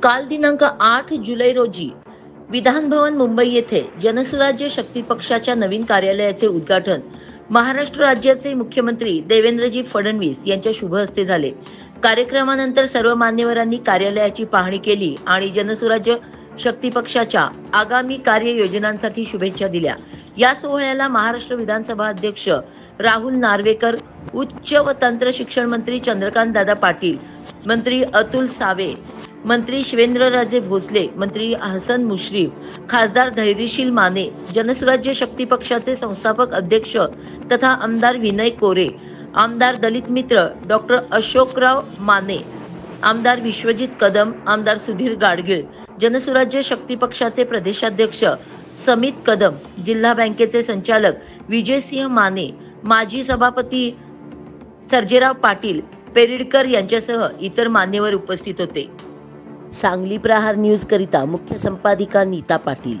काल दिनांक 8 जुलै रोजी विधान भवन मुंबई येथे जनसुराज्य शक्ती पक्षाच्या नवीन कार्यालयाचे उद्घाटन महाराष्ट्र राज्याचे मुख्यमंत्री देवेंद्रजी फडणवीस यांच्या शुभ हस्ते झाले। कार्यक्रमानंतर सर्व मान्यवरांनी कार्यालयाची पाहणी केली आणि जनसुराज्य शक्ती पक्षाच्या आगामी कार्ययोजनांसाठी शुभेच्छा दिल्या। या सोहळ्याला महाराष्ट्र विधानसभा अध्यक्ष राहुल नार्वेकर, उच्च व तंत्र शिक्षण मंत्री चंद्रकांत दादा पाटील, मंत्री अतुल सावे, मंत्री शिवेंद्रराजे भोसले, मंत्री हसन मुश्रीफ, खासदार धैर्यशील माने, जनसुराज्य शक्ती पक्षाचे संस्थापक अध्यक्ष तथा आमदार विनय कोरे, आमदार दलित मित्र डॉक्टर अशोकराव माने, आमदार विश्वजित कदम, आमदार सुधीर गाडगीळ, जनसुराज्य शक्ती पक्षाचे प्रदेशाध्यक्ष समित कदम, जिल्हा बँकेचे संचालक विजयसिंह माने, माजी सभापती सर्जेराव पाटील पेरिडकर यांच्यासह इतर मान्यवर उपस्थित होते। सांगली प्रहार न्यूज करिता मुख्य संपादिका नीता पाटील।